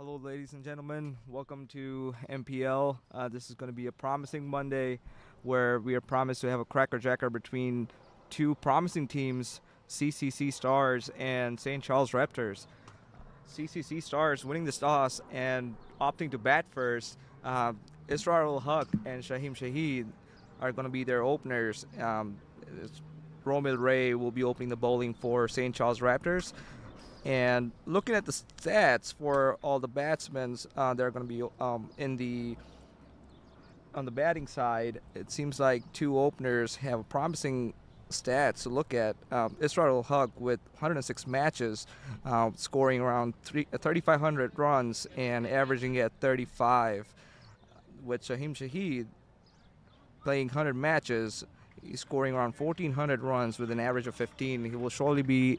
Hello, ladies and gentlemen. Welcome to MPL. This is going to be a promising Monday where we are promised to have a crackerjacker between two promising teams, CCC Stars and St. Charles Raptors. CCC Stars winning the toss and opting to bat first. Israel Huck and Shahim Shahid are going to be their openers. Romil Ray will be opening the bowling for St. Charles Raptors. And looking at the stats for all the batsmen, they're going to be on the batting side. It seems like two openers have promising stats to look at. Israel Huck with 106 matches, scoring around 3,500 runs and averaging at 35. With Shahim Shahid playing 100 matches, he's scoring around 1,400 runs with an average of 15. He will surely be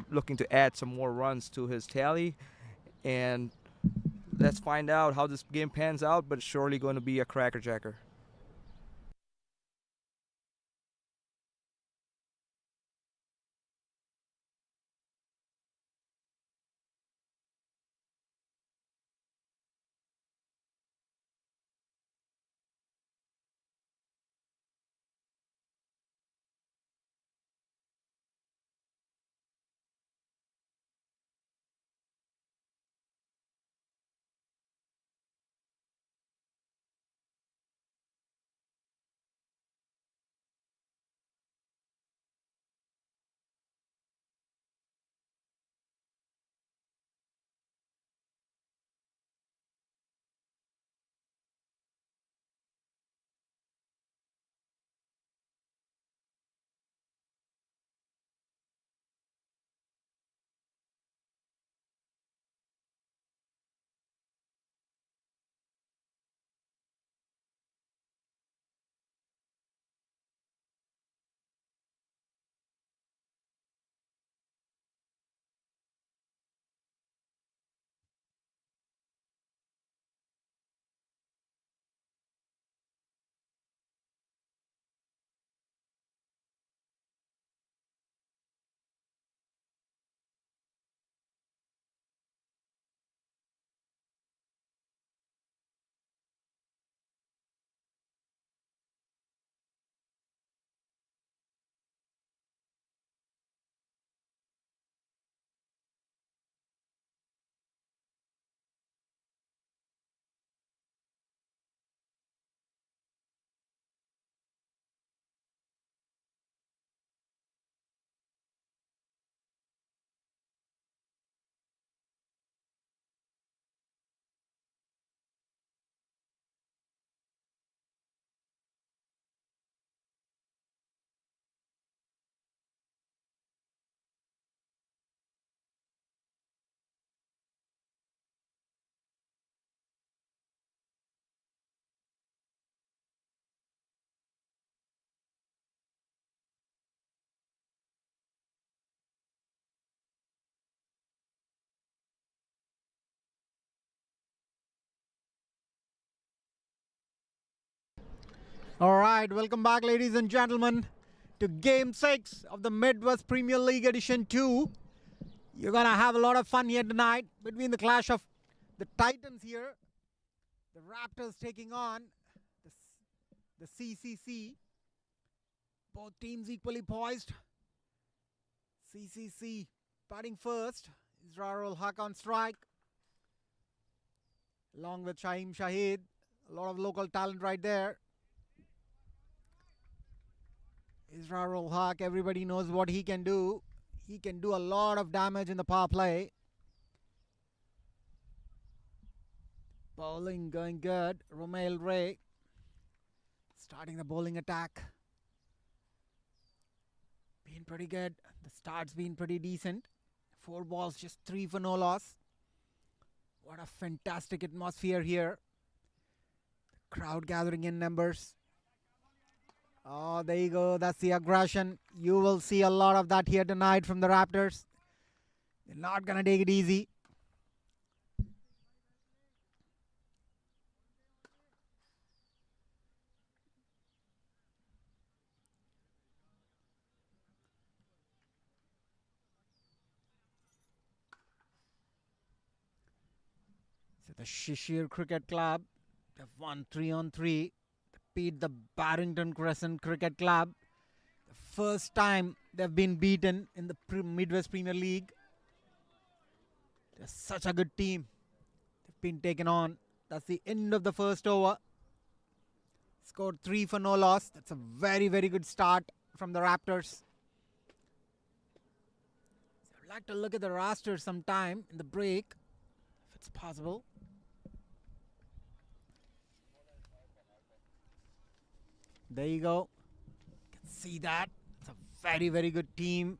looking to add some more runs to his tally, and let's find out how this game pans out, but it's surely going to be a crackerjacker. All right, welcome back, ladies and gentlemen, to Game 6 of the Midwest Premier League Edition 2. You're going to have a lot of fun here tonight between the clash of the Titans here, the Raptors taking on the CCC. Both teams equally poised. CCC batting first. Israel Haq on strike, along with Shahim Shahid. A lot of local talent right there. Israel Haq, everybody knows what he can do. He can do a lot of damage in the power play. Bowling going good. Romil Ray starting the bowling attack. Been pretty good. The start's been pretty decent. 4 balls, just 3 for no loss. What a fantastic atmosphere here. The crowd gathering in numbers. Oh, there you go. That's the aggression. You will see a lot of that here tonight from the Raptors. They're not going to take it easy. the Shishir Cricket Club. They've won 3 on 3. They beat the Barrington Crescent Cricket Club. The first time they've been beaten in the Midwest Premier League. They're such a good team. They've been taken on. That's the end of the first over. Scored 3 for no loss. That's a very, very good start from the Raptors. I'd like to look at the roster sometime in the break, if it's possible. There you go. You can see that. It's a very, very good team.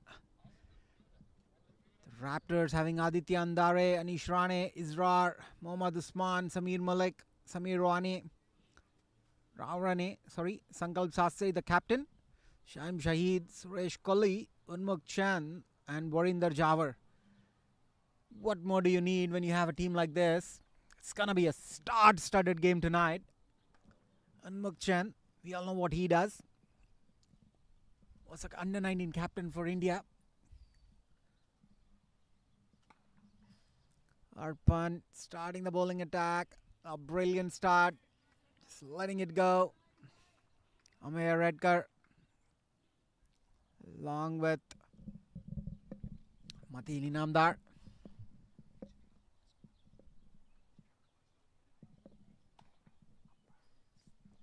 The Raptors having Aditya Andare, Anish Rane, Israr, Mohammad Usman, Samir Malik, Samir Rane, Sankalp Sastry, the captain, Shaim Shahid, Suresh Kohli, Unmukh Chand, and Warinder Jawar. What more do you need when you have a team like this? It's going to be a star-studded game tonight. Unmukh Chand, we all know what he does. Was an under-19 captain for India. Arpan starting the bowling attack. A brilliant start. Just letting it go. Ameya Redkar along with Mateen Inamdar.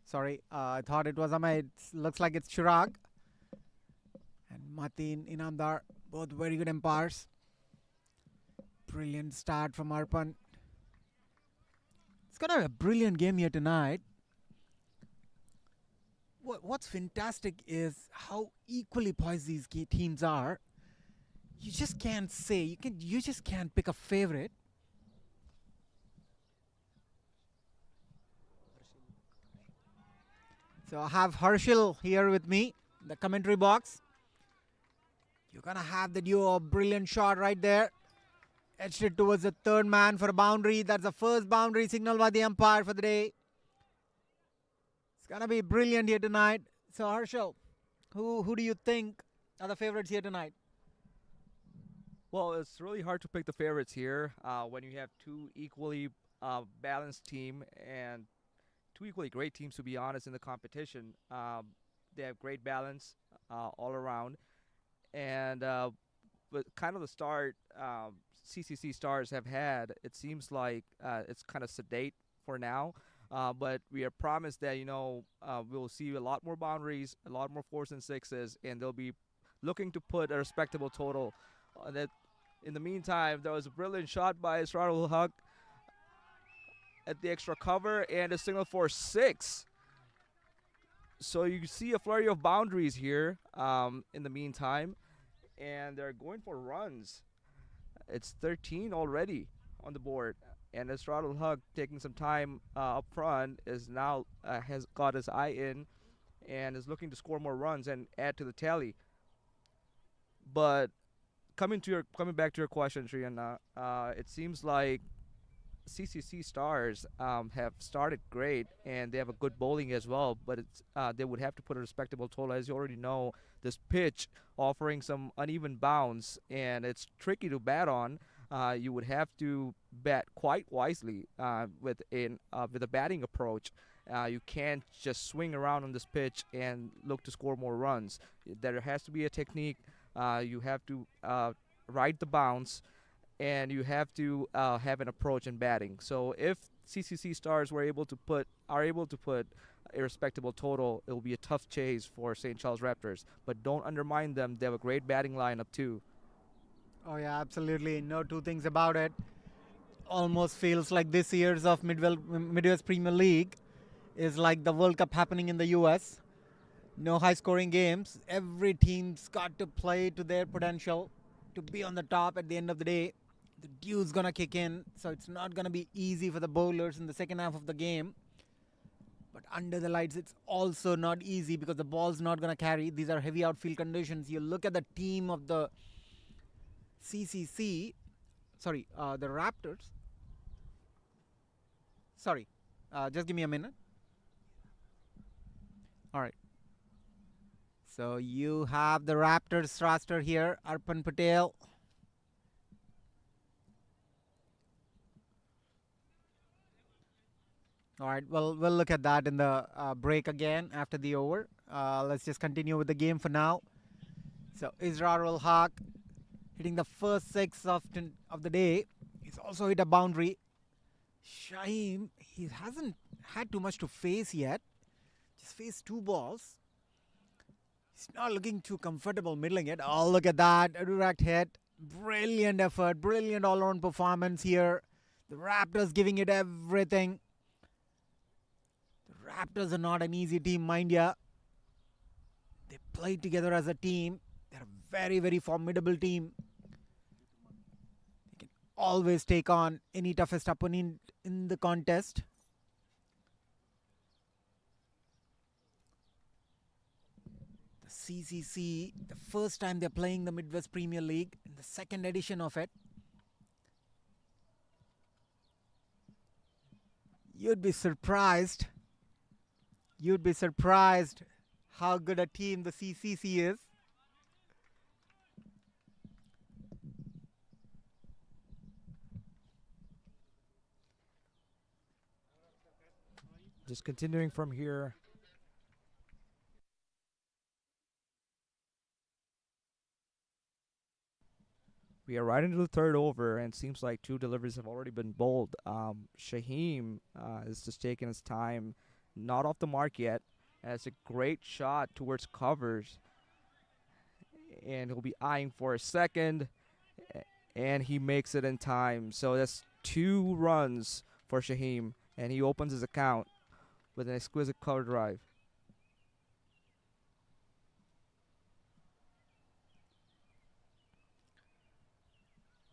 Sorry, I thought it was Ameya. It looks like it's Chirag. And Mateen Inamdar, both very good umpires. Brilliant start from Arpan. It's going to be a brilliant game here tonight. What's fantastic is how equally poised these teams are. You just can't say, you just can't pick a favorite. So I have Harshil here with me, the commentary box. You're going to have the duo, brilliant shot right there. Edged it towards the third man for a boundary. That's the first boundary signal by the umpire for the day. It's going to be brilliant here tonight. So Harshil, who do you think are the favorites here tonight? Well, it's really hard to pick the favorites here when you have two equally balanced team and two equally great teams, to be honest, in the competition. They have great balance all around. And with kind of the start CCC Stars have had, it seems like it's kind of sedate for now. But we are promised that, we'll see a lot more boundaries, a lot more 4s and 6s, and they'll be looking to put a respectable total. That in the meantime, there was a brilliant shot by Israr Haq at the extra cover and a signal for 6. So you see a flurry of boundaries here in the meantime, and they're going for runs. It's 13 already on the board, and Israr Haq taking some time up front is now has got his eye in and is looking to score more runs and add to the tally. But coming back to your question, Shriyana, it seems like CCC Stars have started great, and they have a good bowling as well, but they would have to put a respectable total. As you already know, this pitch offering some uneven bounce, and it's tricky to bat on. You would have to bat quite wisely with a batting approach. You can't just swing around on this pitch and look to score more runs. There has to be a technique. You have to ride the bounce, and you have to have an approach in batting. So if CCC Stars are able to put a respectable total, it will be a tough chase for St. Charles Raptors. But don't undermine them. They have a great batting lineup too. Oh yeah, absolutely. No two things about it. Almost feels like this year's of Midwest Premier League is like the World Cup happening in the US. No high-scoring games. Every team's got to play to their potential to be on the top at the end of the day. The dew's going to kick in, so it's not going to be easy for the bowlers in the second half of the game. But under the lights, it's also not easy because the ball's not going to carry. These are heavy outfield conditions. You look at the team of the the Raptors. Just give me a minute. All right. So you have the Raptors roster here. Arpan Patel. All right, well, we'll look at that in the break again after the over. Let's just continue with the game for now. So Israel Haq hitting the first six of the day. He's also hit a boundary. Shaheem, he hasn't had too much to face yet. Just faced two balls. He's not looking too comfortable middling it. Oh, look at that. A direct hit. Brilliant effort. Brilliant all-round performance here. The Raptors giving it everything. The Raptors are not an easy team, mind ya. They play together as a team. They're a very, very formidable team. They can always take on any toughest opponent in the contest. The CCC, the first time they're playing the Midwest Premier League, in the second edition of it. You'd be surprised. You'd be surprised how good a team the CCC is. Just continuing from here. We are right into the third over, and it seems like two deliveries have already been bowled. Shaheem is just taking his time, not off the mark yet. Has a great shot towards covers, and he'll be eyeing for a second, and he makes it in time. So that's 2 runs for Shaheem, and he opens his account with an exquisite cover drive.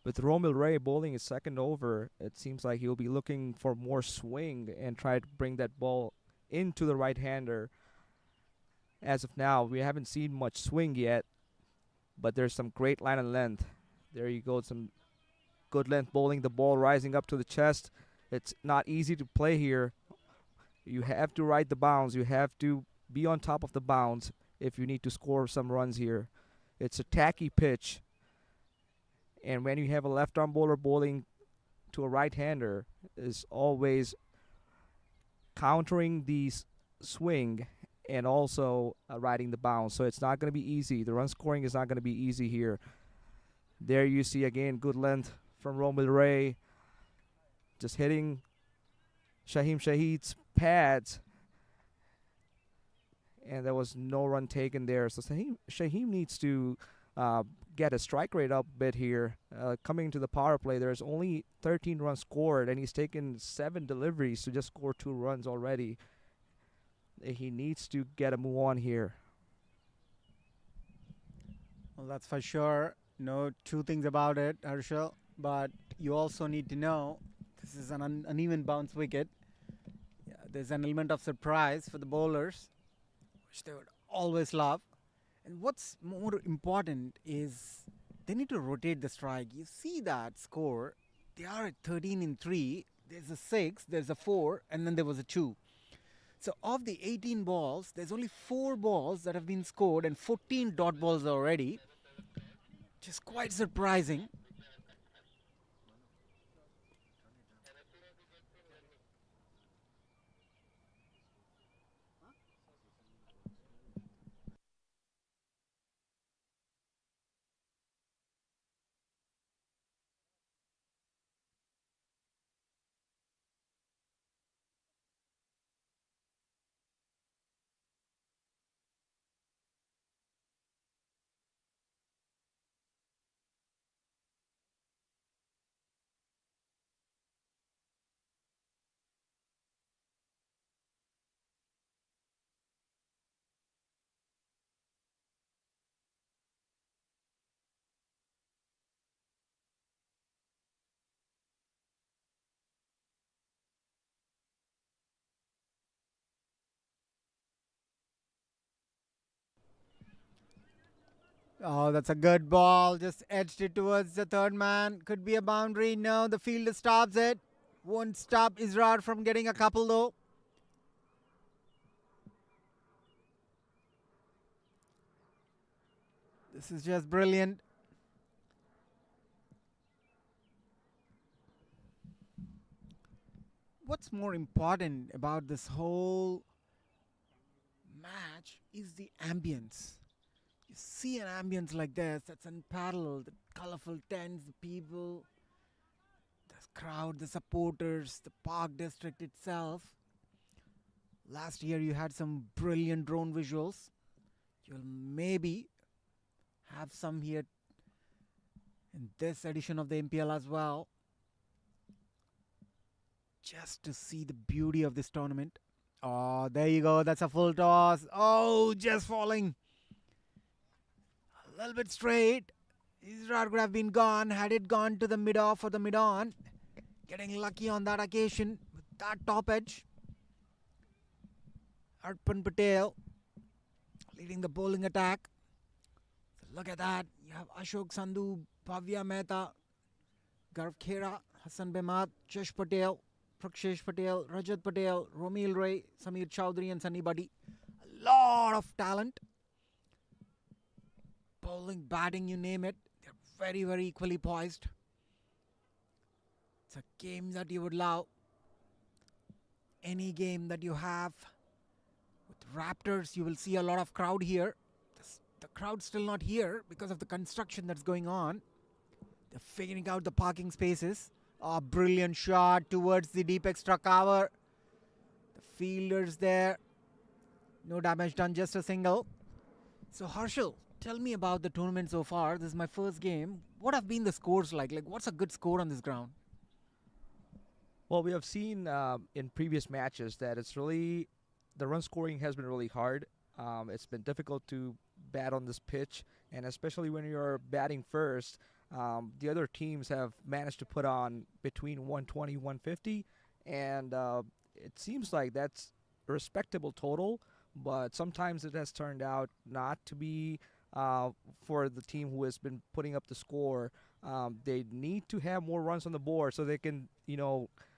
With Romil Ray bowling his second over, it seems like he'll be looking for more swing and try to bring that ball into the right-hander. As of now, we haven't seen much swing yet, but there's some great line and length. There you go, some good length bowling, the ball rising up to the chest. It's not easy to play here. You have to ride the bounds. You have to be on top of the bounds if you need to score some runs here. It's a tacky pitch. And when you have a left-arm bowler bowling to a right-hander, is always countering the swing and also riding the bounce. So it's not going to be easy. The run scoring is not going to be easy here. There you see again good length from Romil Ray. Just hitting Shaheem Shahid's pads. And there was no run taken there. So Shaheem needs to get a strike rate up a bit here. Coming into the power play, there's only 13 runs scored, and he's taken 7 deliveries to just score 2 runs already. He needs to get a move on here. Well, that's for sure. No two things about it, Harshal. But you also need to know this is an uneven bounce wicket. Yeah, there's an element of surprise for the bowlers, which they would always love. And what's more important is they need to rotate the strike. You see that score. They are at 13 in 3. There's a 6, there's a 4, and then there was a 2. So of the 18 balls, there's only 4 balls that have been scored and 14 dot balls already. Which is quite surprising. Oh, that's a good ball. Just edged it towards the third man. Could be a boundary. No, the fielder stops it. Won't stop Israr from getting a couple though. This is just brilliant. what's more important about this whole match is the ambience. You see an ambience like this, that's unparalleled. The colorful tents, the people, the crowd, the supporters, the park district itself. Last year you had some brilliant drone visuals. You'll maybe have some here in this edition of the MPL as well. Just to see the beauty of this tournament. Oh, there you go. That's a full toss. Oh, just falling. A little bit straight. Israr could have been gone had it gone to the mid-off or the mid-on. Getting lucky on that occasion with that top edge. Arpan Patel leading the bowling attack. So look at that. You have Ashok Sandhu, Bhavya Mehta, Garv Khera, Hassan Bemad, Chesh Patel, Prakshesh Patel, Rajat Patel, Romil Ray, Samir Chowdhury and Sunny Buddy. A lot of talent. Bowling, batting, you name it. They're very, very equally poised. It's a game that you would love. Any game that you have with Raptors, you will see a lot of crowd here. The crowd's still not here because of the construction that's going on. They're figuring out the parking spaces. Oh, brilliant shot towards the deep extra cover. The fielders there. No damage done, just a single. So Harshal, tell me about the tournament so far. This is my first game. What have been the scores like? Like, what's a good score on this ground? Well, we have seen in previous matches that it's really, the run scoring has been really hard. It's been difficult to bat on this pitch, and especially when you're batting first, the other teams have managed to put on between 120, 150, and it seems like that's a respectable total, but sometimes it has turned out not to be for the team who has been putting up the score. They need to have more runs on the board so they can,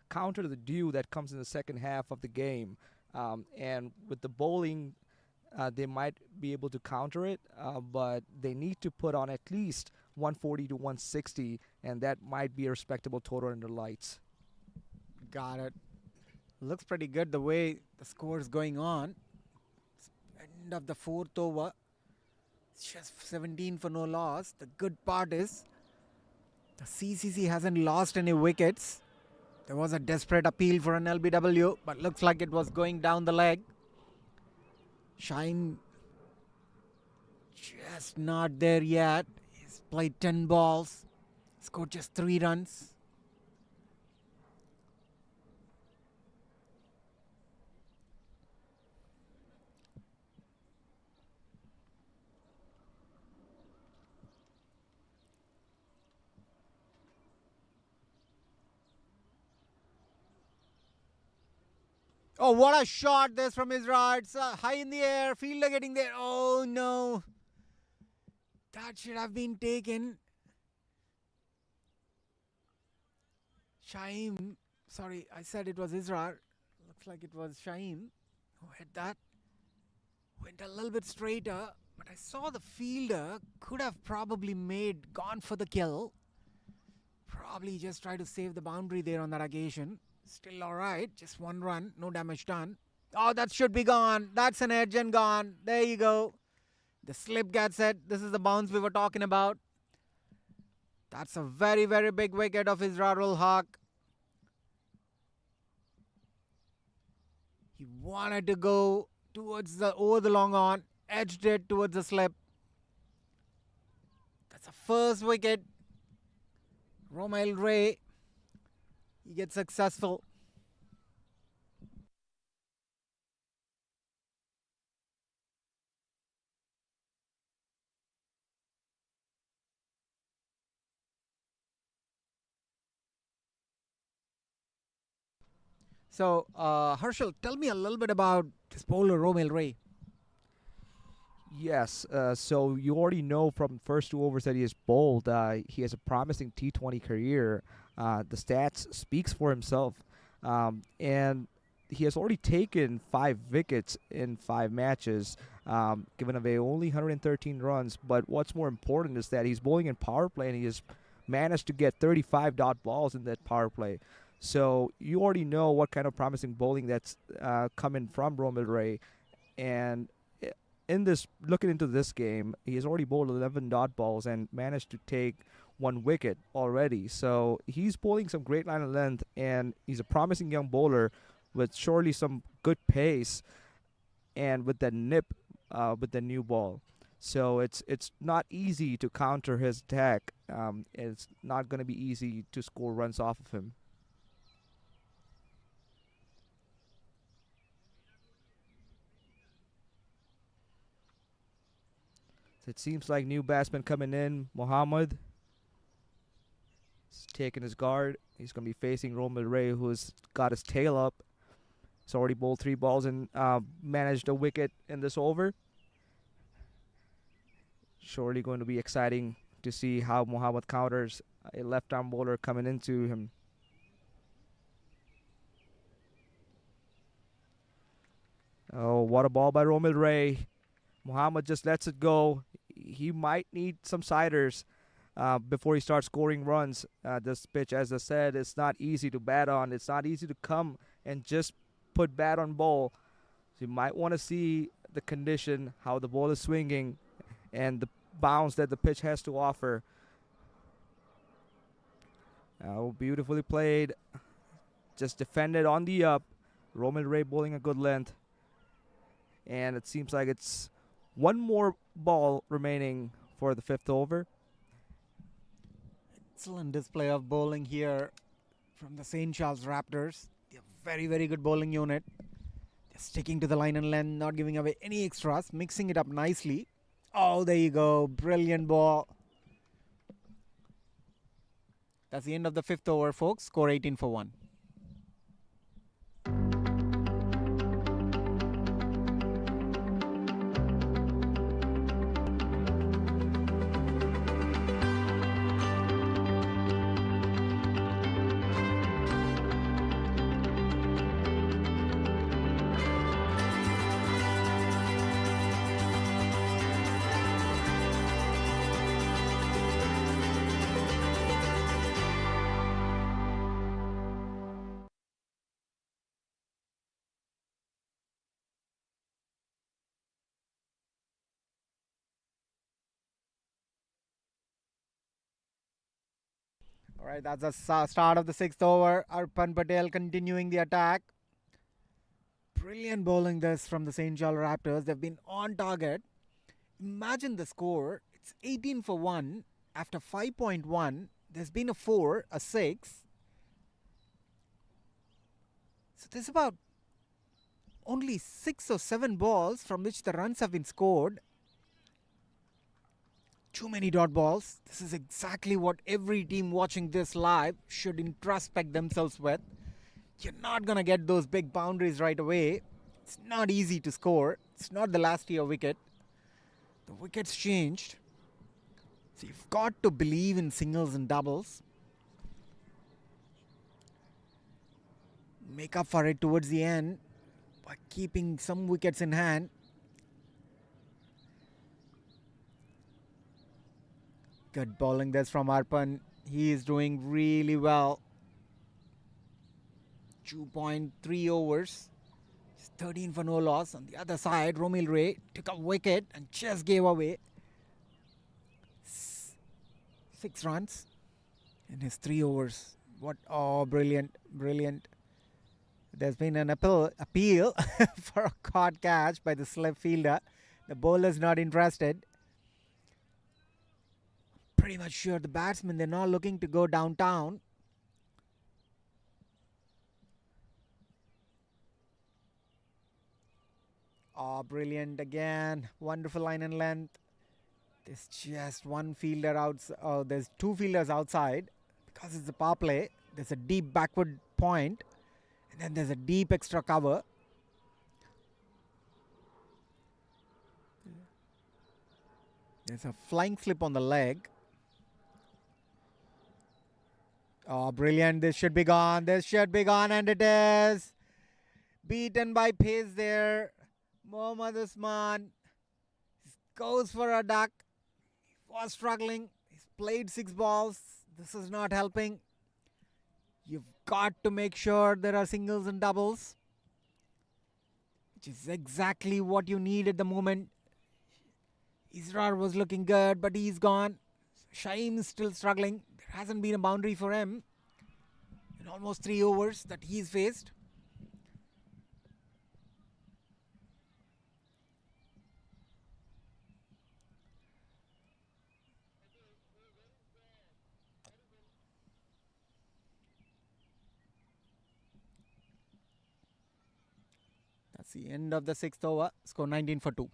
counter the dew that comes in the second half of the game. And with the bowling, they might be able to counter it, but they need to put on at least 140 to 160, and that might be a respectable total in the lights. Got it. Looks pretty good the way the score is going on. End of the fourth over. It's just 17 for no loss. The good part is the CCC hasn't lost any wickets. There was a desperate appeal for an LBW, but looks like it was going down the leg. Shine just not there yet. He's played 10 balls, scored just 3 runs. Oh, what a shot this from Israr. It's high in the air. Fielder getting there. Oh, no. That should have been taken. Shaim. Sorry, I said it was Israr. Looks like it was Shaim who hit that. Went a little bit straighter. But I saw the fielder could have probably gone for the kill. Probably just tried to save the boundary there on that occasion. Still alright, just 1 run, no damage done. Oh, that should be gone. That's an edge and gone. There you go. The slip gets it. This is the bounce we were talking about. That's a very, very big wicket of Israr Haq. He wanted to go towards over the long on, edged it towards the slip. That's a first wicket. Romil Ray. He gets successful. So, Harshal, tell me a little bit about this bowler, Romil Ray. Yes, so you already know from first 2 overs that he has bowled. He has a promising T20 career. The stats speaks for himself, and he has already taken 5 wickets in 5 matches, given away only 113 runs. But what's more important is that he's bowling in power play, and he has managed to get 35 dot balls in that power play. So you already know what kind of promising bowling that's coming from Romil Ray. And in this, looking into this game, he has already bowled 11 dot balls and managed to take 1 wicket already. So he's bowling some great line of length, and he's a promising young bowler with surely some good pace and with that nip with the new ball. So it's not easy to counter his attack. It's not going to be easy to score runs off of him. So it seems like new batsman coming in, Mohammed. He's taking his guard. He's going to be facing Romil Ray, who's got his tail up. He's already bowled 3 balls and managed a wicket in this over. Surely going to be exciting to see how Mohammed counters a left-arm bowler coming into him. Oh, what a ball by Romil Ray. Mohammed just lets it go. He might need some siders before he starts scoring runs. This pitch, as I said, it's not easy to bat on. It's not easy to come and just put bat on ball. So you might want to see the condition, how the ball is swinging, and the bounce that the pitch has to offer. Oh, beautifully played. Just defended on the up. Romil Ray bowling a good length. And it seems like it's one more ball remaining for the 5th over. Excellent display of bowling here from the St. Charles Raptors. They're very, very good bowling unit. They're sticking to the line and length, not giving away any extras, mixing it up nicely. Oh, there you go. Brilliant ball. That's the end of the 5th over, folks. Score 18 for 1. All right, that's the start of the 6th over. Arpan Patel continuing the attack. Brilliant bowling this from the St. Charles Raptors. They've been on target. Imagine the score. It's 18 for 1 after 5.1. There's been a 4, a 6. So there's about only 6 or 7 balls from which the runs have been scored. Too many dot balls. This is exactly what every team watching this live should introspect themselves with. You're not going to get those big boundaries right away. It's not easy to score. It's not the last year wicket. The wicket's changed. So you've got to believe in singles and doubles. Make up for it towards the end by keeping some wickets in hand. Good bowling this from Arpan. He is doing really well. 2.3 overs. 13 for no loss. On the other side, Romil Ray took a wicket and just gave away 6 runs in his 3 overs. What? Oh, brilliant, brilliant. There's been an appeal for a caught catch by the slip fielder. The bowler's not interested. Pretty much sure the batsmen, they're not looking to go downtown. Oh, brilliant again. Wonderful line and length. There's just one fielder out. Oh, there's 2 fielders outside. Because it's a power play, there's a deep backward point. And then there's a deep extra cover. There's a flying slip on the leg. Oh, brilliant. This should be gone. This should be gone. And it is. Beaten by pace there. Mohammad Usman goes for a duck. He was struggling. He's played 6 balls. This is not helping. You've got to make sure there are singles and doubles, which is exactly what you need at the moment. Israr was looking good, but he's gone. Shaim is still struggling. There hasn't been a boundary for him in almost 3 overs that he's faced. That's the end of the 6th over. Score 19 for 2.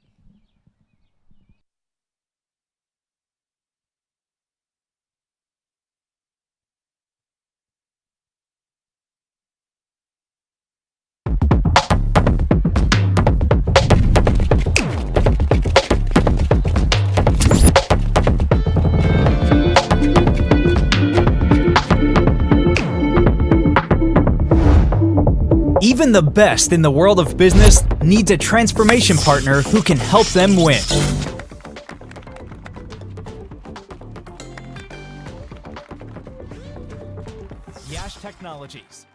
Even the best in the world of business needs a transformation partner who can help them win. Yash Technologies.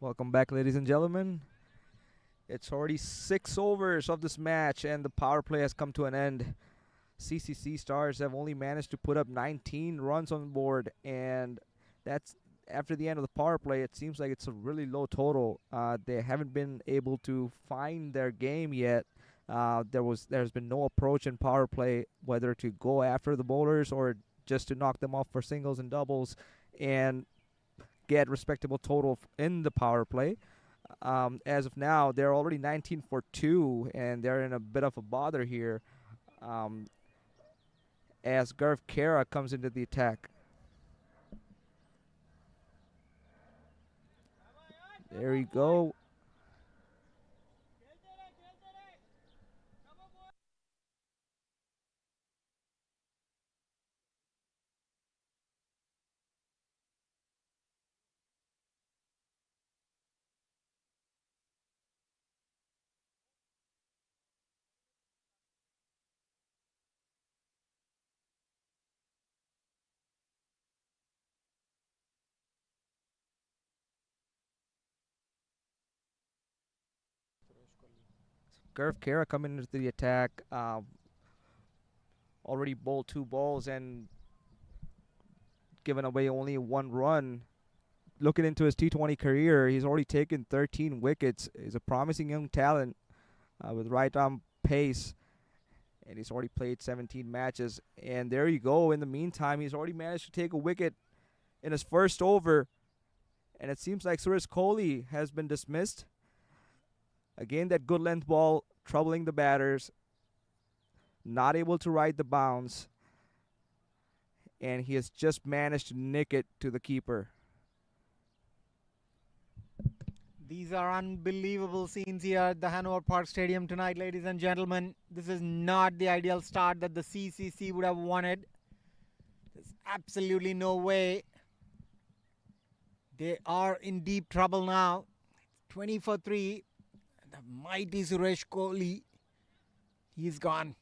Welcome back, ladies and gentlemen. It's already 6 overs of this match, and the power play has come to an end. CCC Stars have only managed to put up 19 runs on the board, and that's after the end of the power play. It seems like it's a really low total. They haven't been able to find their game yet. There's been no approach in power play, whether to go after the bowlers or just to knock them off for singles and doubles, and get respectable total in the power play. As of now, they're already 19 for 2, and they're in a bit of a bother here. As Gurv Kara comes into the attack. There you go. Gurv Kara coming into the attack. Already bowled 2 balls and given away only 1 run. Looking into his T20 career, he's already taken 13 wickets. He's a promising young talent with right arm pace, and he's already played 17 matches. And there you go. In the meantime, he's already managed to take a wicket in his first over, and it seems like Suresh Kohli has been dismissed. Again, that good length ball troubling the batters, not able to ride the bounce, and he has just managed to nick it to the keeper. These are unbelievable scenes here at the Hanover Park Stadium tonight, ladies and gentlemen. This is not the ideal start that the CCC would have wanted. There's absolutely no way. They are in deep trouble now. 20 for 3. The mighty Suresh Kohli. He's gone.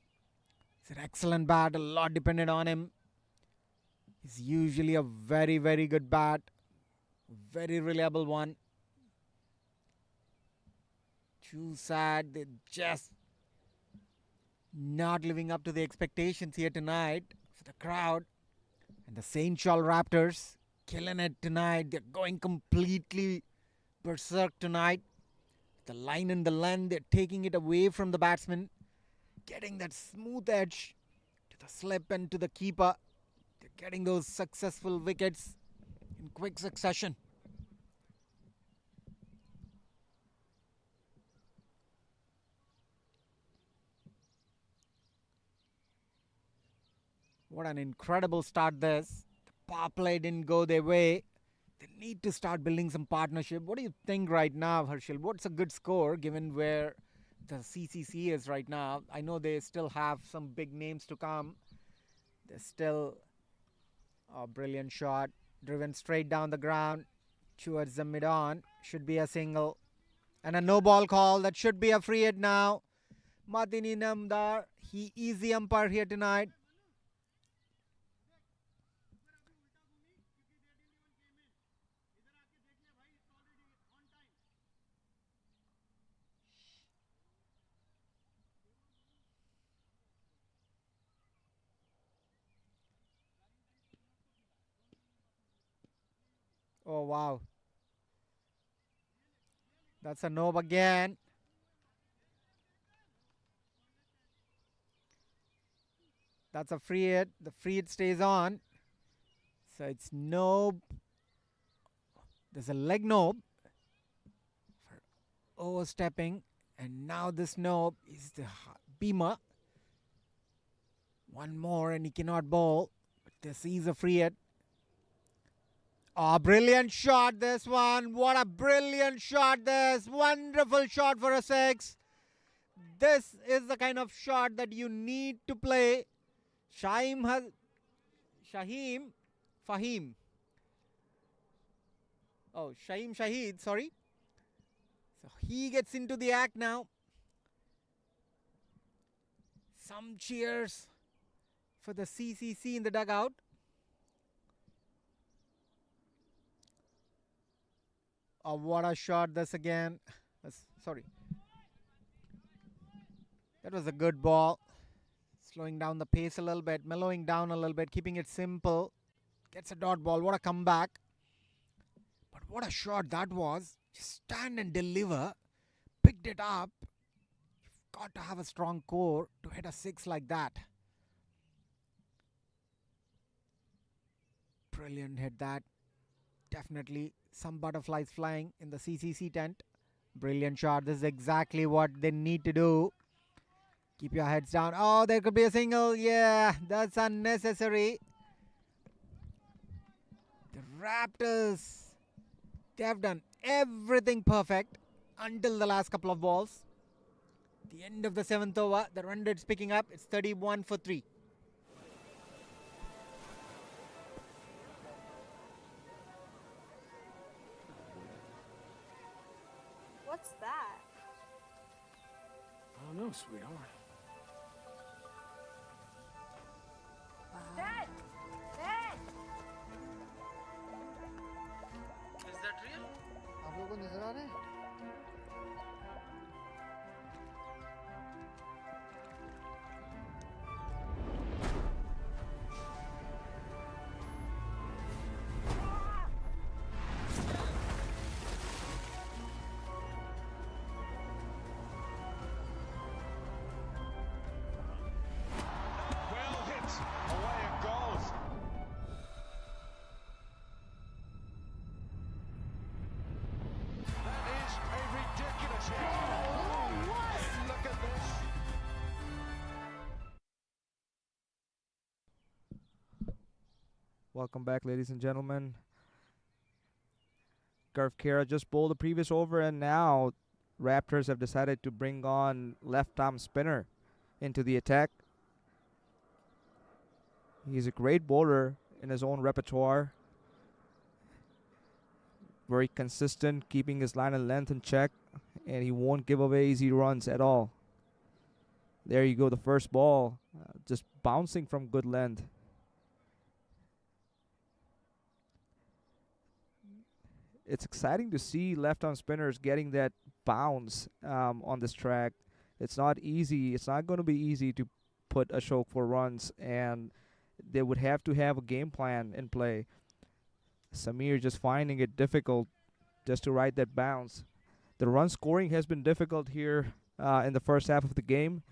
He's an excellent bat. A lot depended on him. He's usually a very, very good bat. Very reliable one. Too sad. They're just not living up to the expectations here tonight for the crowd. And the St. Charles Raptors killing it tonight. They're going completely berserk tonight. The line and the length, they're taking it away from the batsman. Getting that smooth edge to the slip and to the keeper. They're getting those successful wickets in quick succession. What an incredible start this. The power play didn't go their way. They need to start building some partnership. What do you think right now, Harshil? What's a good score given where the CCC is right now? I know they still have some big names to come. There's still a brilliant shot driven straight down the ground towards the mid-on. Should be a single. And a no ball call. That should be a free hit now. Matini Namdar. He is the umpire here tonight. Oh, wow. That's a no again. That's a free hit. The free hit stays on. So it's no. There's a leg nob for overstepping. And now this nob is the beamer. One more and he cannot bowl. But this is a free hit. Oh, brilliant shot this one. What a brilliant shot this. Wonderful shot for a six. This is the kind of shot that you need to play. Fahim. Oh, Shaheem Shahid, sorry. So he gets into the act now. Some cheers for the CCC in the dugout. Oh, what a shot this again. Sorry. That was a good ball. Slowing down the pace a little bit, mellowing down a little bit, keeping it simple. Gets a dot ball. What a comeback. But what a shot that was. Just stand and deliver. Picked it up. You've got to have a strong core to hit a six like that. Brilliant hit that. Definitely some butterflies flying in the CCC tent. Brilliant shot. This is exactly what they need to do. Keep your heads down. Oh, there could be a single. Yeah, that's unnecessary. The Raptors, they have done everything perfect until the last couple of balls. The end of the 7th over, the run rate's picking up. It's 31 for 3. What's that? I don't know, sweetheart. Dad! Dad! Is that real? आप लोगों को नजर आ रहे हैं? Well hit. Away it goes. That is a ridiculous hit. Look at this. Welcome back, ladies and gentlemen. Garth Kara just bowled the previous over, and now Raptors have decided to bring on left-arm spinner into the attack. He's a great bowler in his own repertoire. Very consistent, keeping his line and length in check, and he won't give away easy runs at all. There you go, the first ball, just bouncing from good length. It's exciting to see left-arm spinners getting that bounce on this track. It's not easy. It's not going to be easy to put a choke for runs, and they would have to have a game plan in play. Samir just finding it difficult just to ride that bounce. The run scoring has been difficult here in the first half of the game.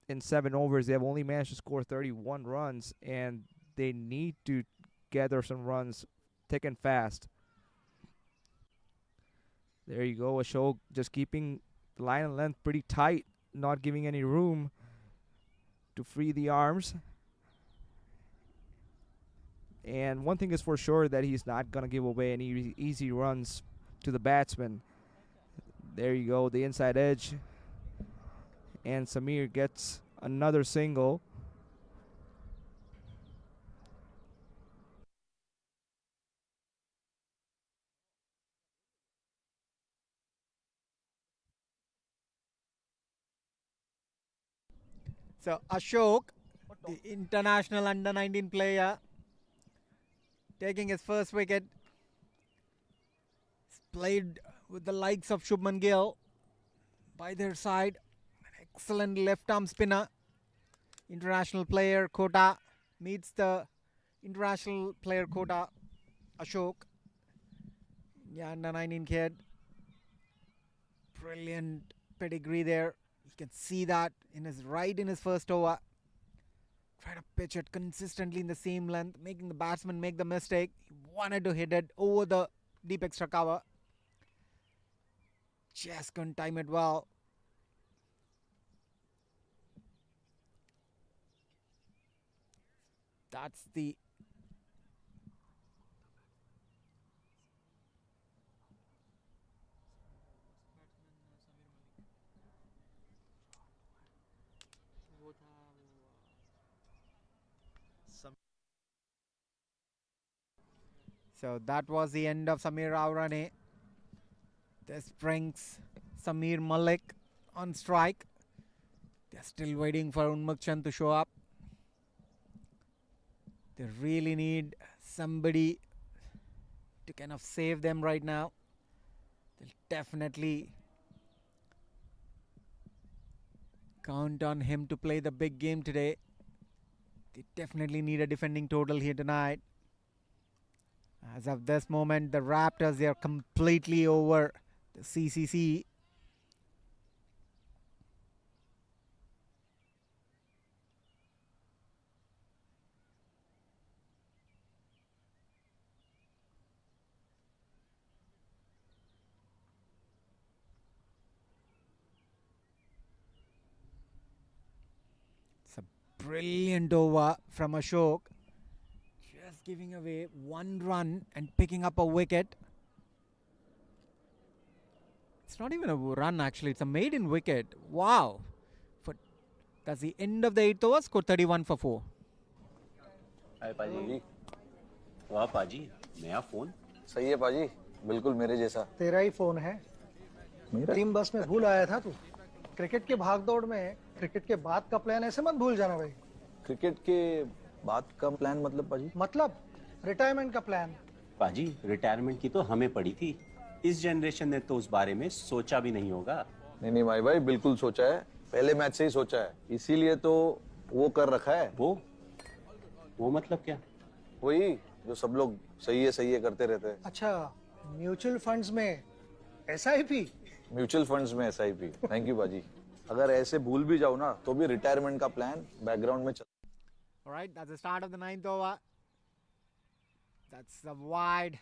In 7 overs, they have only managed to score 31 runs, and they need to gather some runs thick and fast. There you go, Ashok just keeping the line and length pretty tight, not giving any room to free the arms. And one thing is for sure that he's not going to give away any easy runs to the batsman. There you go, the inside edge. And Samir gets another single. So Ashok, the international under 19 player, taking his first wicket. He's played with the likes of Shubman Gill by their side. An excellent left arm spinner. International player quota meets the international player quota. Ashok, yeah, under 19 kid. Brilliant pedigree there. You can see that in his first over. Try to pitch it consistently in the same length, making the batsman make the mistake. He wanted to hit it over the deep extra cover. Just couldn't time it well. That's the So that was the end of Samir Aurane. This brings Samir Malik on strike. They're still waiting for Unmuk Chand to show up. They really need somebody to kind of save them right now. They'll definitely count on him to play the big game today. They definitely need a defending total here tonight. As of this moment, the Raptors, they are completely over the CCC. It's a brilliant over from Ashok. Just giving away one run and picking up a wicket. It's not even a run actually, it's a maiden wicket. Wow. That's the end of the 8th over, score 31 for 4. हाय पाजी वाह पाजी नया phone सही है पाजी बिल्कुल मेरे जैसा तेरा ही फोन है मेरा टीम बस में भूल आया था तू क्रिकेट के भागदौड़ में क्रिकेट के बाद का प्लान ऐसे मत भूल जाना भाई क्रिकेट के बाद का प्लान मतलब पाजी मतलब रिटायरमेंट का प्लान पाजी रिटायरमेंट की तो हमें पड़ी थी इस जनरेशन ने तो उस बारे में सोचा भी नहीं होगा नहीं भाई बिल्कुल सोचा है पहले मैच से ही सोचा है इसीलिए तो वो कर रखा है वो मतलब क्या वही जो सब लोग सही है करते रहते हैं अच्छा म्यूचुअल फंड्स में SIP म्यूचुअल फंड्स में SIP थैंक यू पाजी अगर ऐसे भूल भी जाओ ना तो भी रिटायरमेंट का प्लान बैकग्राउंड में चल All right, that's the start of the 9th over. That's a wide,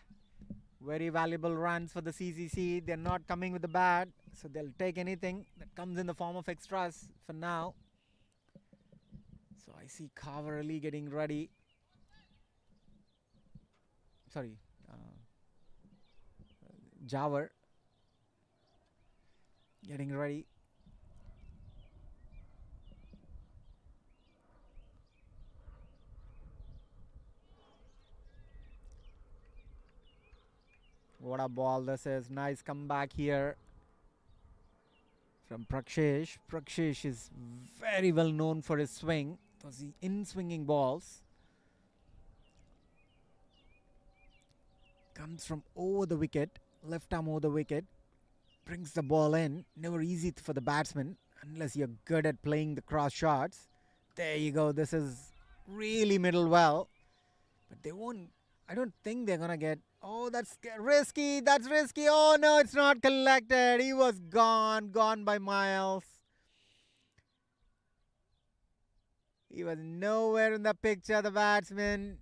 very valuable runs for the CCC. They're not coming with the bat, so they'll take anything that comes in the form of extras for now. So I see Khavar Ali getting ready. Sorry, Jawar getting ready. What a ball this is. Nice comeback here from Prakshesh. Prakshesh is very well known for his swing. Those in-swinging balls. Comes from over the wicket. Left arm over the wicket. Brings the ball in. Never easy for the batsman unless you're good at playing the cross shots. There you go. This is really middle well. But they won't. I don't think they're going to get... Oh, that's risky. That's risky. Oh, no, it's not collected. He was gone by miles. He was nowhere in the picture, the batsman.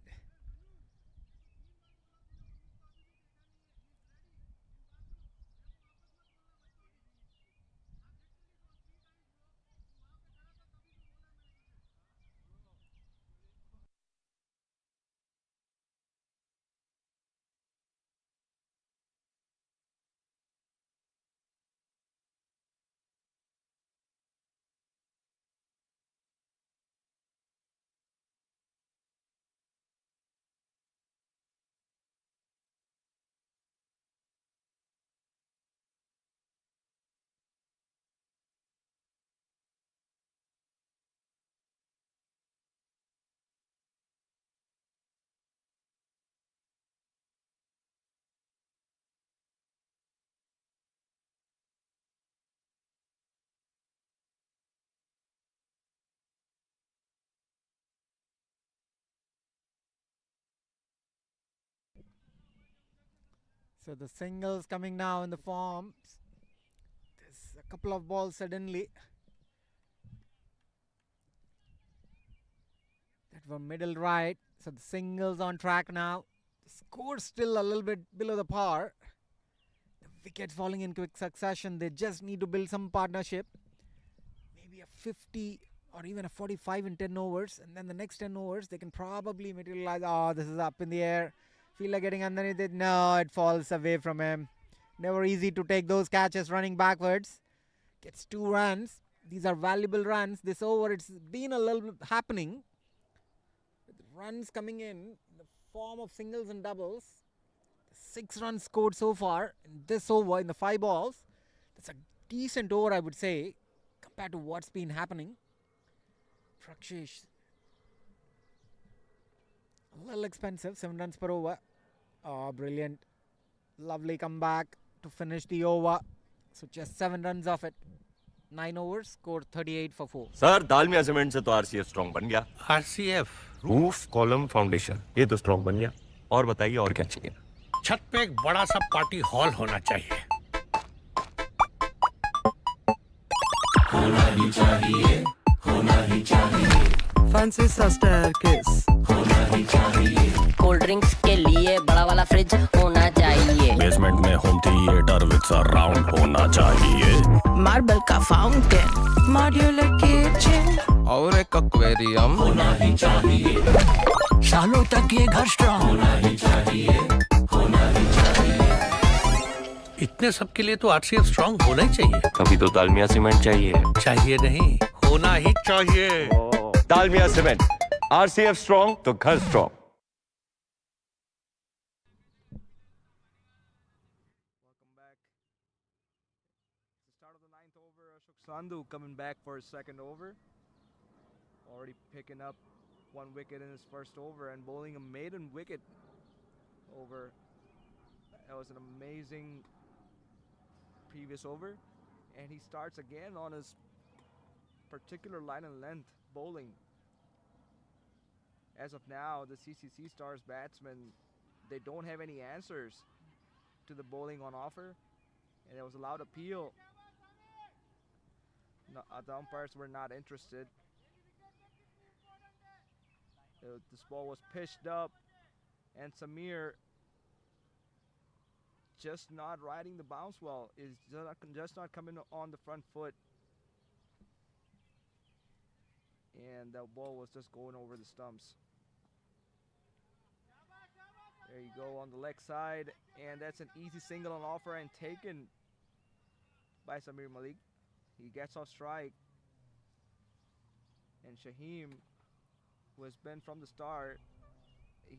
So the singles coming now in the form. There's a couple of balls suddenly that were middle right. So the singles on track now. The score's still a little bit below the par. The wickets falling in quick succession. They just need to build some partnership. Maybe a 50 or even a 45 in 10 overs. And then the next 10 overs, they can probably materialize. Oh, this is up in the air. Feel like getting underneath it. No, it falls away from him. Never easy to take those catches running backwards. Gets 2 runs. These are valuable runs. This over, it's been a little bit happening. With runs coming in the form of singles and doubles. 6 runs scored so far in this over, in the 5 balls. That's a decent over, I would say, compared to what's been happening. Prakshish. A little expensive, 7 runs per over. Oh, brilliant. Lovely comeback to finish the over. So just 7 runs off it. 9 overs, scored 38 for 4. Sir Dalmia cement से तो RCF strong बन गया। RCF roof column foundation, ये तो strong बन गया। और बताइए और क्या चाहिए? छत पे एक बड़ा सा पार्टी हॉल होना चाहिए। होना ही चाहिए, होना ही चाहिए। फैंसी सा स्टेयरकेस होना ही चाहिए। कोल्ड ड्रिंक्स के लिए बड़ा वाला फ्रिज होना चाहिए। बेसमेंट में होम थिएटर विद सराउंड होना चाहिए। मार्बल का फाउंटेन, मॉड्यूलर किचन और एक एक्वेरियम होना ही चाहिए। सालों तक ये घर स्ट्रॉन्ग होना ही चाहिए, होना ही चाहिए। इतने सब के लिए तो आरसीएफ स्ट्रांग होना ही चाहिए। कभी तो दालमिया सीमेंट चाहिए। चाहिए नहीं, होना ही चाहिए। दालमिया सीमेंट, आरसीएफ स्ट्रांग तो घर strong. Sandhu coming back for his second over. Already picking up 1 wicket in his first over and bowling a maiden wicket over. That was an amazing previous over. And he starts again on his particular line and length bowling. As of now, the CCC Stars batsmen, they don't have any answers to the bowling on offer. And there was a loud appeal. No, the umpires were not interested. This ball was pitched up, and Samir just not riding the bounce well. Is just not coming on the front foot, and that ball was just going over the stumps. There you go on the leg side, and that's an easy single on offer and taken by Samir Malik. He gets off strike, and Shaheem, who has been from the start,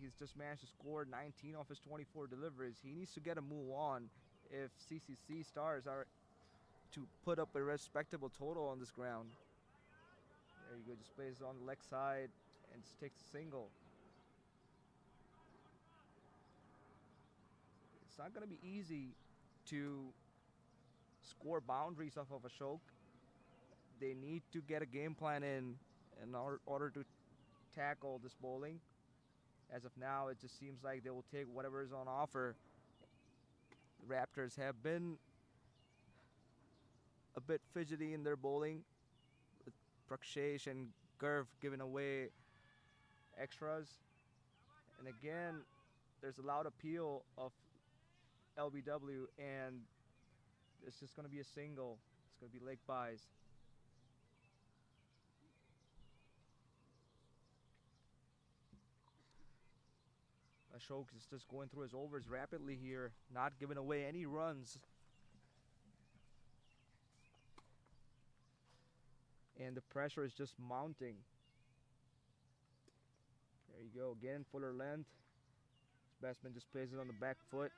he's just managed to score 19 off his 24 deliveries. He needs to get a move on if CCC Stars are to put up a respectable total on this ground. There you go, just plays it on the leg side and just takes a single. It's not going to be easy to score boundaries off of Ashok. They need to get a game plan in order to tackle this bowling. As of now, it just seems like they will take whatever is on offer. The Raptors have been a bit fidgety in their bowling, with Prakshesh and Gurv giving away extras. And again, there's a loud appeal of LBW, and it's just going to be a single. It's going to be leg buys. Ashok is just going through his overs rapidly here, not giving away any runs. And the pressure is just mounting. There you go, again, fuller length. Batsman just plays it on the back foot,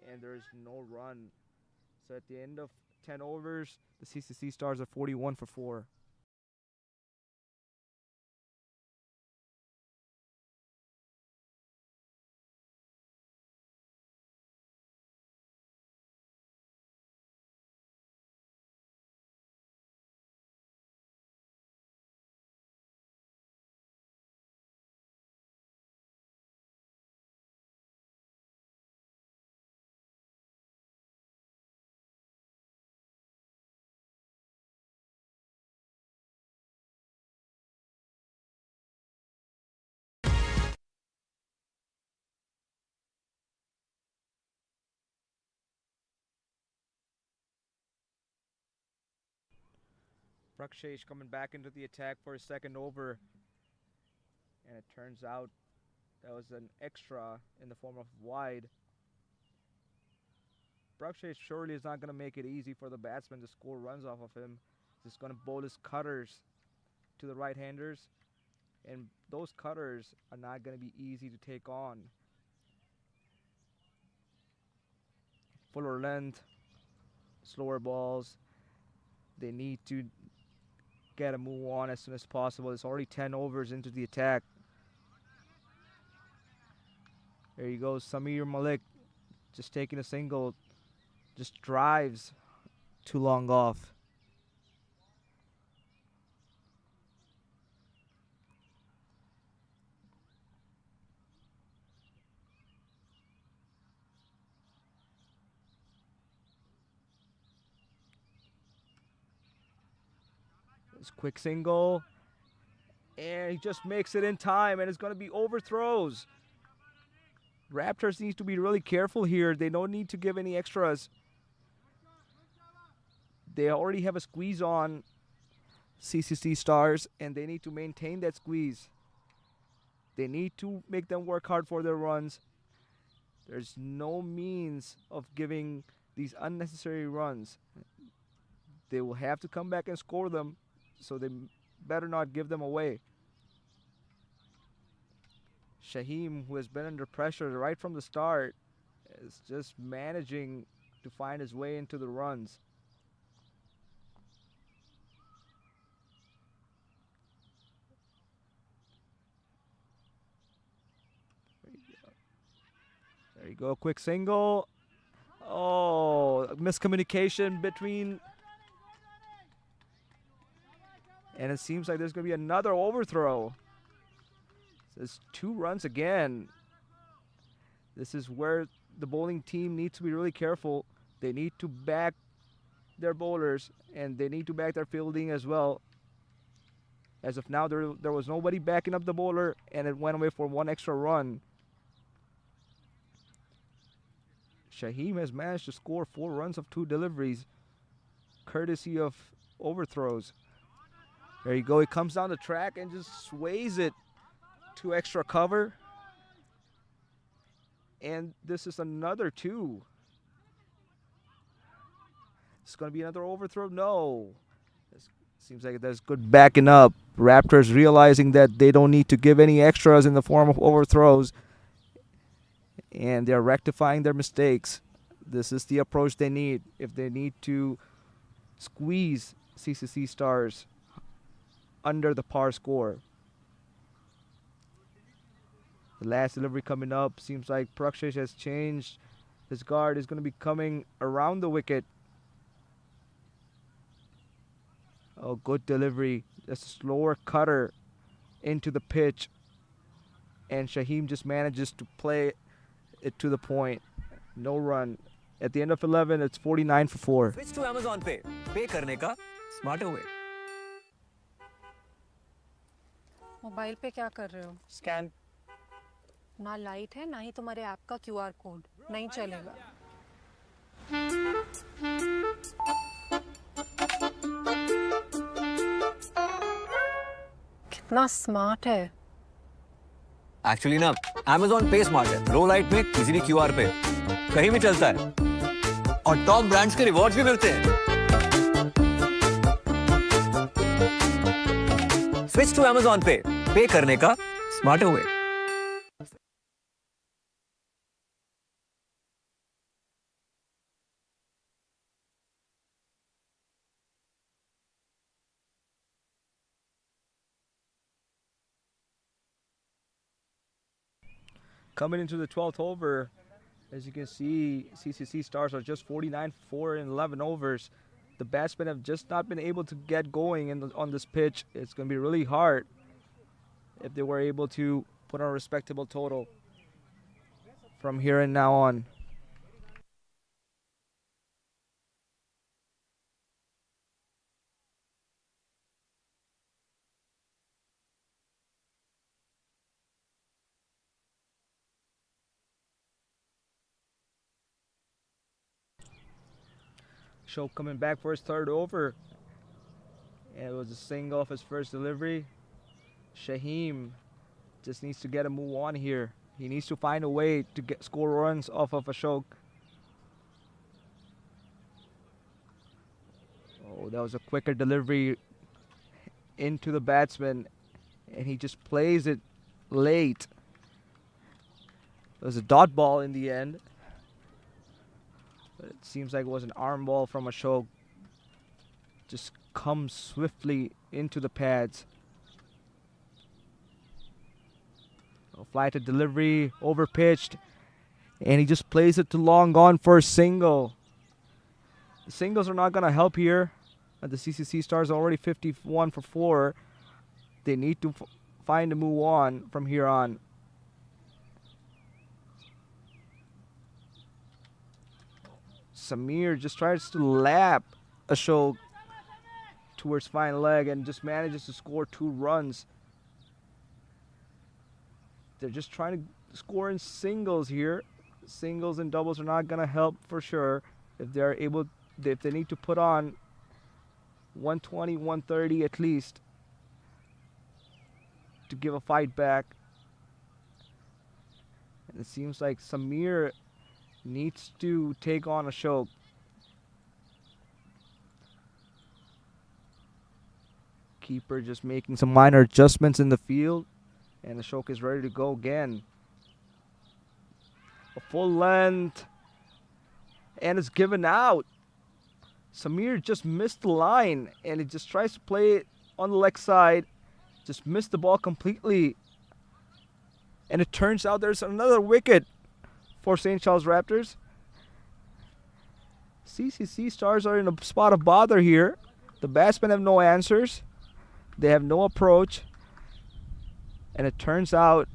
and there's no run. So at the end of 10 overs, the CCC Stars are 41 for 4. Prakshesh coming back into the attack for his second over. And it turns out that was an extra in the form of wide. Prakshesh surely is not going to make it easy for the batsman to score runs off of him. He's going to bowl his cutters to the right-handers. And those cutters are not going to be easy to take on. Fuller length, slower balls. They need to get a move on as soon as possible. It's already 10 overs into the attack. There you go, Samir Malik just taking a single, just drives too long off. This quick single, and he just makes it in time, and it's going to be overthrows. Raptors need to be really careful here. They don't need to give any extras. They already have a squeeze on CCC Stars, and they need to maintain that squeeze. They need to make them work hard for their runs. There's no means of giving these unnecessary runs. They will have to come back and score them, so they better not give them away. Shaheem, who has been under pressure right from the start, is just managing to find his way into the runs. There you go, quick single. Oh, miscommunication between... And it seems like there's going to be another overthrow. There's 2 runs again. This is where the bowling team needs to be really careful. They need to back their bowlers, and they need to back their fielding as well. As of now, there was nobody backing up the bowler, and it went away for 1 extra run. Shaheem has managed to score 4 runs of 2 deliveries, courtesy of overthrows. There you go. He comes down the track and just sways it to extra cover. And this is another 2. It's going to be another overthrow. No. Seems like there's good backing up. Raptors realizing that they don't need to give any extras in the form of overthrows. And they're rectifying their mistakes. This is the approach they need if they need to squeeze CCC Stars under the par score. The last delivery coming up. Seems like Prakshesh has changed. His guard is going to be coming around the wicket. Oh, good delivery. Just a slower cutter into the pitch. And Shaheem just manages to play it to the point. No run. At the end of 11, it's 49 for 4. Switch to Amazon Pay. Pay करने का smarter way. Mobile पे क्या कर रहे हो? Scan. ना light है ना ही तुम्हारे ऐप का QR कोड, नहीं चलेगा। कितना स्मार्ट है। Actually ना, Amazon Pay smart है. Low light में easily QR पे कहीं भी चलता है. और top brands के rewards भी मिलते हैं. Switch to Amazon Pay. Pay करने का smarter way. Coming into the 12th over, as you can see, CCC Stars are just 49 for 4 in 11 overs. The batsmen have just not been able to get going on this pitch. It's going to be really hard if they were able to put on a respectable total from here and now on. Show coming back for his third over. And was a single off his first delivery. Shaheem just needs to get a move on here. He needs to find a way to score runs off of Ashok. Oh, that was a quicker delivery into the batsman, and he just plays it late. It was a dot ball in the end, but it seems like it was an arm ball from Ashok. Just comes swiftly into the pads. Fly to delivery, overpitched, and he just plays it to long gone for a single. The singles are not going to help here. The CCC Stars are already 51 for 4. They need to find a move on from here on. Samir just tries to lap Ashok towards fine leg and just manages to score 2 runs. They're just trying to score in singles here. Singles and doubles are not going to help for sure. If they need to put on 120, 130 at least to give a fight back. And it seems like Samir needs to take on Ashok. Keeper just making some minor adjustments in the field, and Ashok is ready to go again. A full length, and it's given out. Samir just missed the line, and he just tries to play it on the leg side. Just missed the ball completely. And it turns out there's another wicket for St. Charles Raptors. CCC Stars are in a spot of bother here. The batsmen have no answers. They have no approach. And it turns out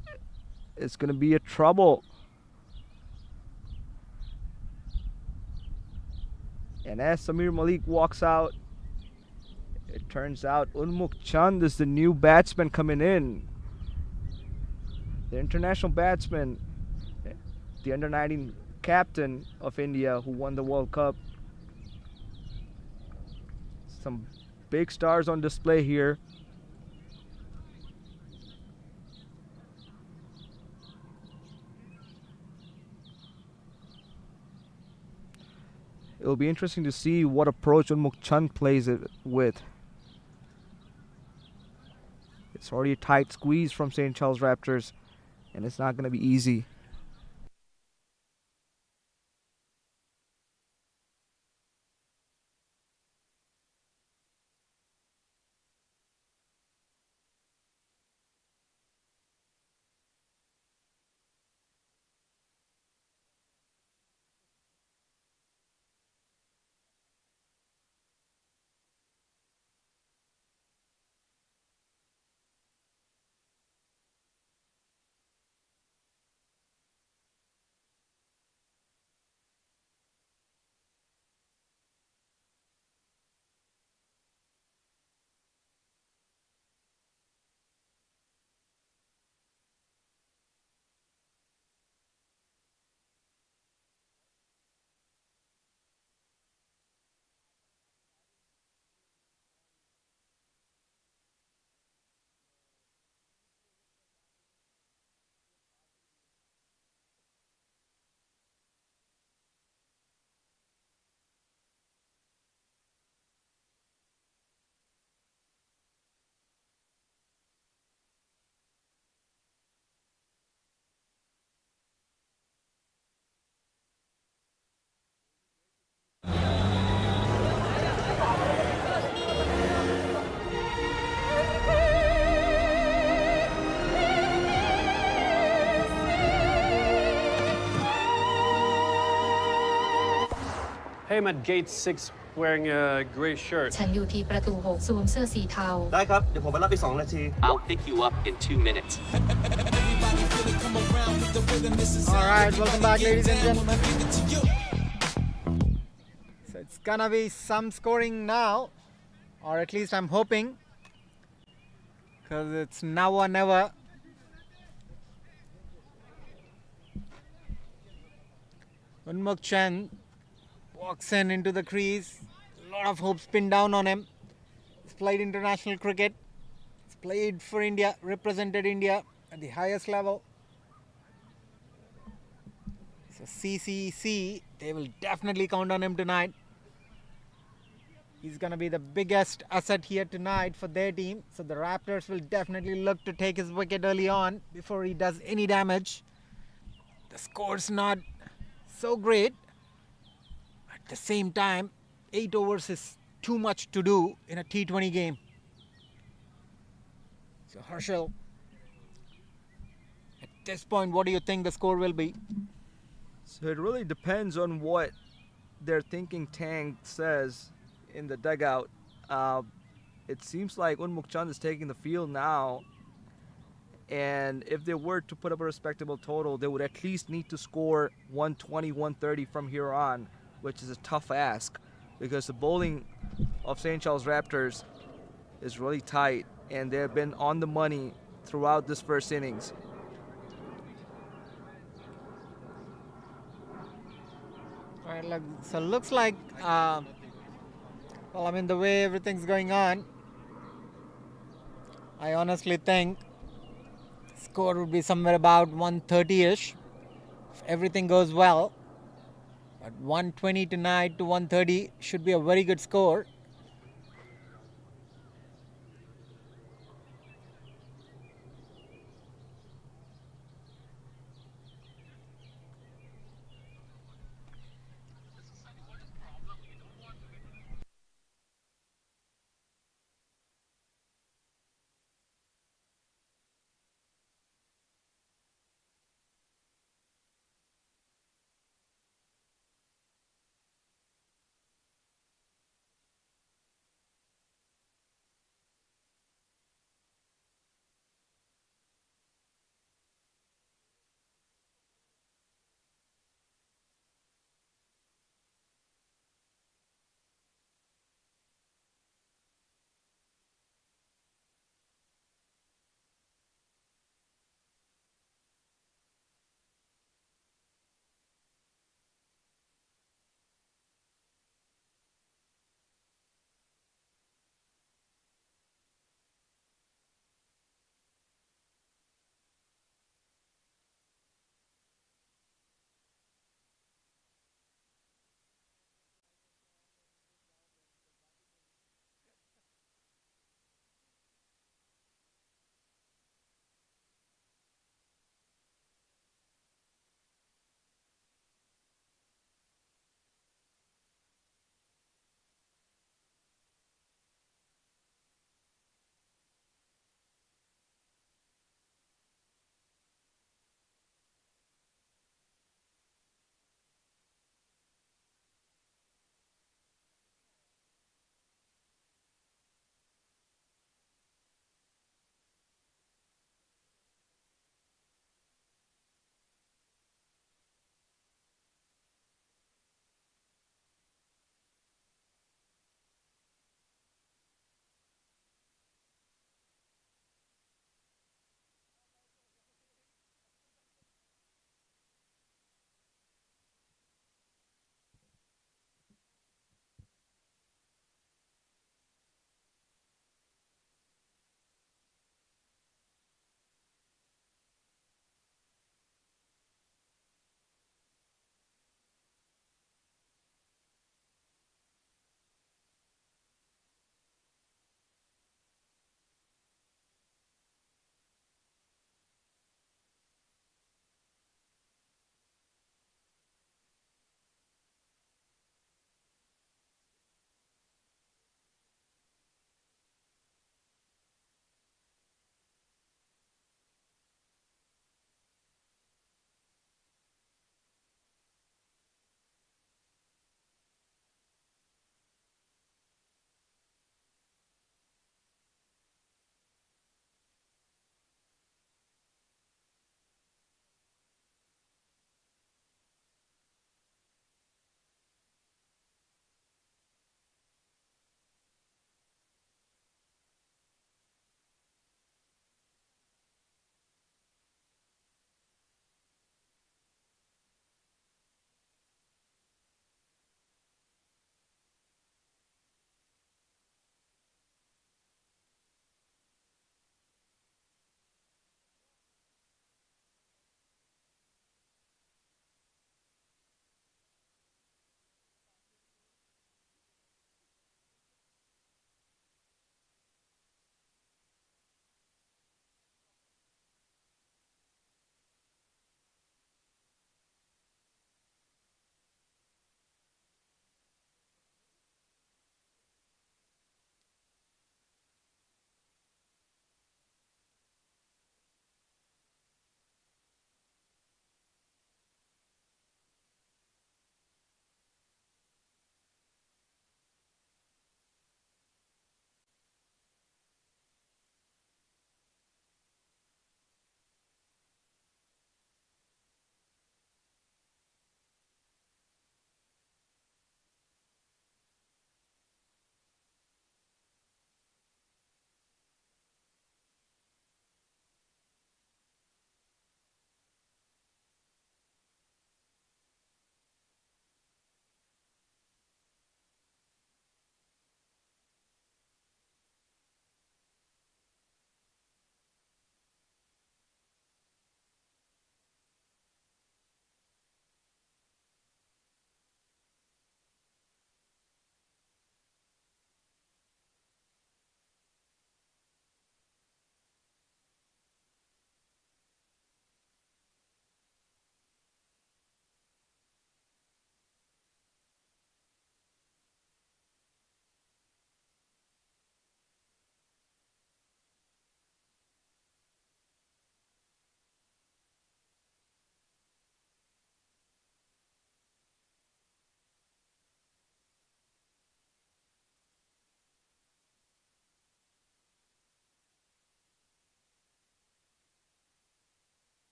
it's going to be a trouble. And as Samir Malik walks out, it turns out Unmukh Chand is the new batsman coming in. The international batsman, the under-19 captain of India who won the World Cup. Some big stars on display here. It'll be interesting to see what approach Unmukh Chand plays it with. It's already a tight squeeze from St. Charles Raptors, and it's not going to be easy. Hey, I'm at gate 6 wearing a gray shirt. ฉันอยู่ที่ประตู6สวมเสื้อสีเทา ได้ครับ เดี๋ยวผมไปรับอีก2 นาที I'll pick you up in 2 minutes. All right, welcome back, ladies and gentlemen. So it's gonna be some scoring now, or at least I'm hoping, because it's now or never. Unmukh Chand walks in into the crease. A lot of hopes pinned down on him. He's played international cricket. He's played for India, represented India at the highest level. So CCC, they will definitely count on him tonight. He's going to be the biggest asset here tonight for their team. So the Raptors will definitely look to take his wicket early on before he does any damage. The score's not so great. At the same time, 8 overs is too much to do in a T20 game. So Harshal, at this point, what do you think the score will be? So it really depends on what their thinking tank says in the dugout. It seems like Unmukt Chand is taking the field now, and if they were to put up a respectable total, they would at least need to score 120, 130 from here on, which is a tough ask because the bowling of St. Charles Raptors is really tight, and they've been on the money throughout this first innings. All right, look, so looks like, well, I mean, the way everything's going on, I honestly think score would be somewhere about 130-ish if everything goes well. But 120 tonight to 130 should be a very good score.